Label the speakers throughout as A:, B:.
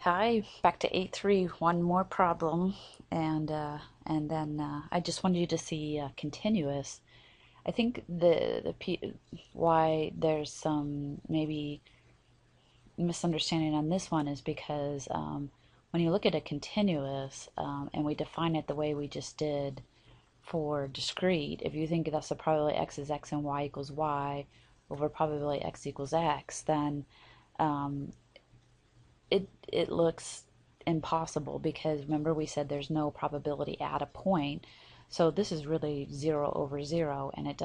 A: Hi, back to 8.3, one more problem, and then I just wanted you to see continuous. I think why there's some maybe misunderstanding on this one is because when you look at a continuous and we define it the way we just did for discrete, if you think that's the probability x is x and y equals y over probability x equals x, then um, it looks impossible because remember we said there's no probability at a point. So this is really 0 over 0 and it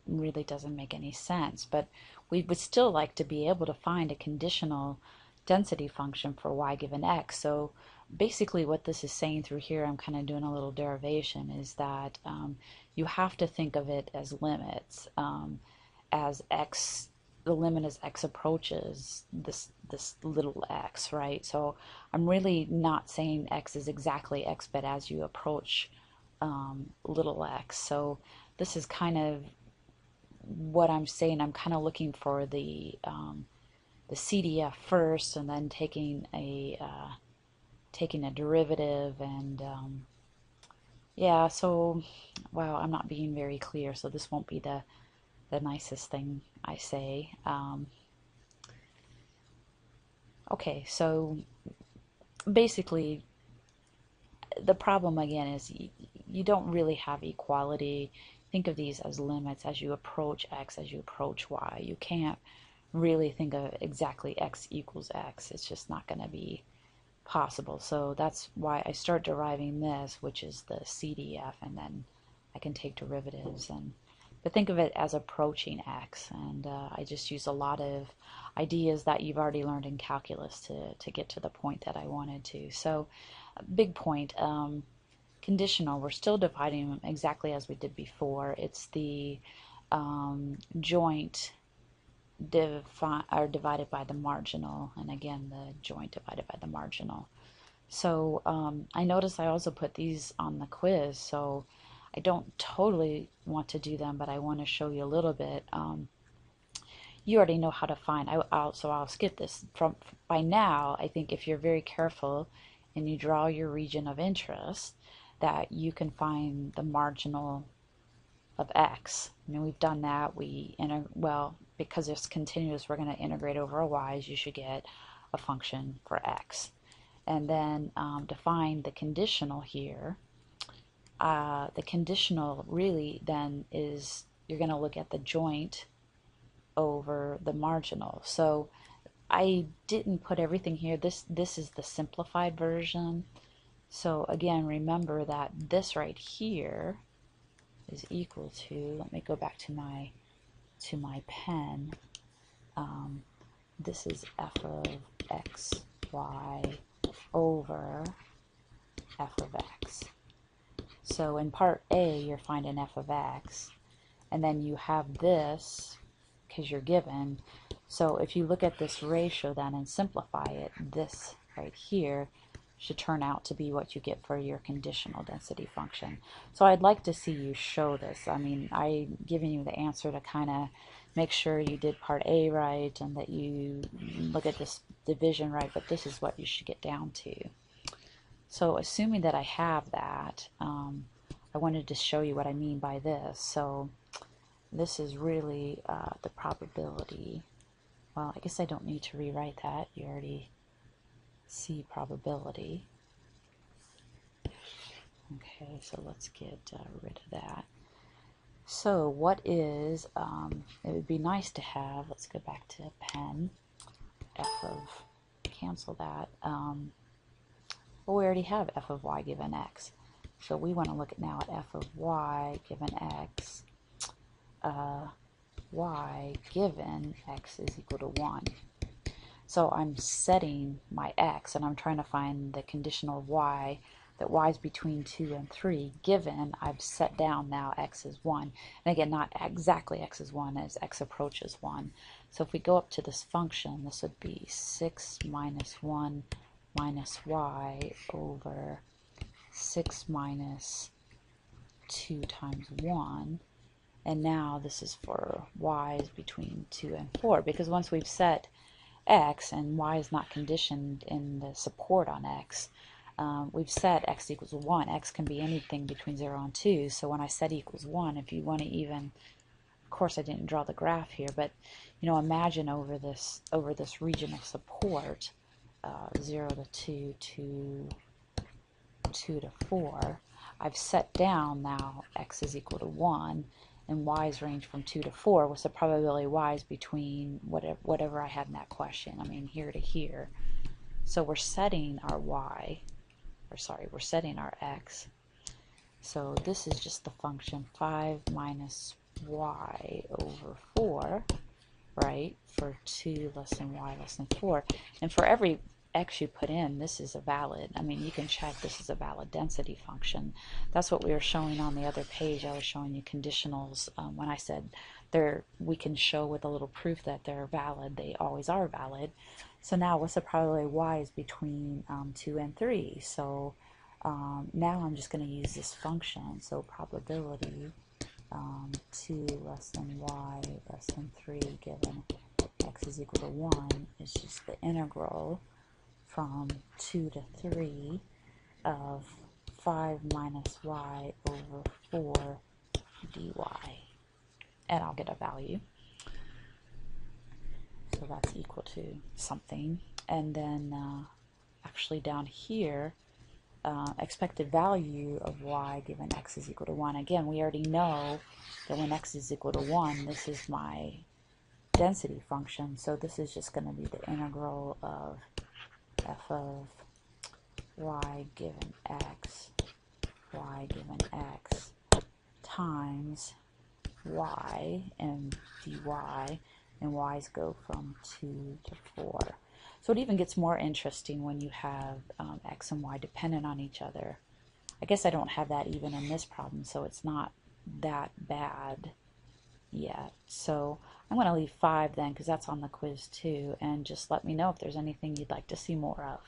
A: really doesn't make any sense. But we would still like to be able to find a conditional density function for y given x. So basically what this is saying through here, I'm kind of doing a little derivation, is that you have to think of it as limits, as x, the limit as x approaches this little x, right? So I'm really not saying x is exactly x, but as you approach little x. So this is kind of what I'm saying. I'm kind of looking for the CDF first, and then taking a derivative, and yeah. So wow, I'm not being very clear. So this won't be the nicest thing I say. Okay, so basically, the problem again is you don't really have equality. Think of these as limits as you approach x, as you approach y. You can't really think of exactly x equals x. It's just not going to be possible. So that's why I start deriving this, which is the CDF, and then I can take derivatives. But think of it as approaching x, and I just use a lot of ideas that you've already learned in calculus to get to the point that I wanted to. So big point, conditional, we're still dividing them exactly as we did before. It's the joint divided by the marginal, and again the joint divided by the marginal. So I notice I also put these on the quiz, so I don't totally want to do them, but I want to show you a little bit. You already know how to find. So I'll skip this. By now, I think if you're very careful and you draw your region of interest, that you can find the marginal of x. I mean, we've done that. Because it's continuous, we're going to integrate over a y's. You should get a function for x. And then to find the conditional here, the conditional really then is you're going to look at the joint over the marginal. So I didn't put everything here. This is the simplified version. So again, remember that this right here is equal to, let me go back to my pen. This is f of x, y over f of x. So in part A, you're finding f of x, and then you have this because you're given. So if you look at this ratio then and simplify it, this right here should turn out to be what you get for your conditional density function. So I'd like to see you show this. I mean, I'm giving you the answer to kind of make sure you did part A right and that you look at this division right, but this is what you should get down to. So assuming that I have that, I wanted to show you what I mean by this. So this is really the probability. Well, I guess I don't need to rewrite that. You already see probability. Okay, so let's get rid of that. So what is, it would be nice to have, let's go back to pen, cancel that. Well, we already have f of y given x. So we want to look at now at f of y given x. Y given x is equal to 1. So I'm setting my x, and I'm trying to find the conditional of y, that y is between 2 and 3, given I've set down now x is 1. And again, not exactly x is 1 as x approaches 1. So if we go up to this function, this would be 6 minus 1 minus y over 6 minus 2 times 1. And now this is for y's between 2 and 4, because once we've set x, and y is not conditioned in the support on x. We've set x equals 1. X can be anything between 0 and 2. So when I set equals 1, if you want to even, of course I didn't draw the graph here, but imagine over this region of support, 0 to 2 to 2 to 4, I've set down now x is equal to 1, and y's range from 2 to 4. What's the probability y's between whatever I had in that question? I mean, here to here. So we're setting our y, or sorry, we're setting our x. So this is just the function 5 minus y over 4, right, for 2 less than y less than 4. And for every x you put in, this is a valid, I mean, you can check this is a valid density function. That's what we were showing on the other page. I was showing you conditionals when I said we can show with a little proof that they're valid. They always are valid. So now what's the probability y is between 2 and 3? So now I'm just going to use this function. So probability 2 less than y less than 3 given x is equal to 1 is just the integral from 2 to 3 of 5 minus y over 4 dy. And I'll get a value. So that's equal to something. And then actually down here, expected value of y given x is equal to 1. Again, we already know that when x is equal to 1, this is my density function. So this is just going to be the integral of f of y given x times y and dy, and y's go from 2 to 4. So it even gets more interesting when you have x and y dependent on each other. I guess I don't have that even in this problem, so it's not that bad yet. So I'm going to leave 5 then, because that's on the quiz too, and just let me know if there's anything you'd like to see more of.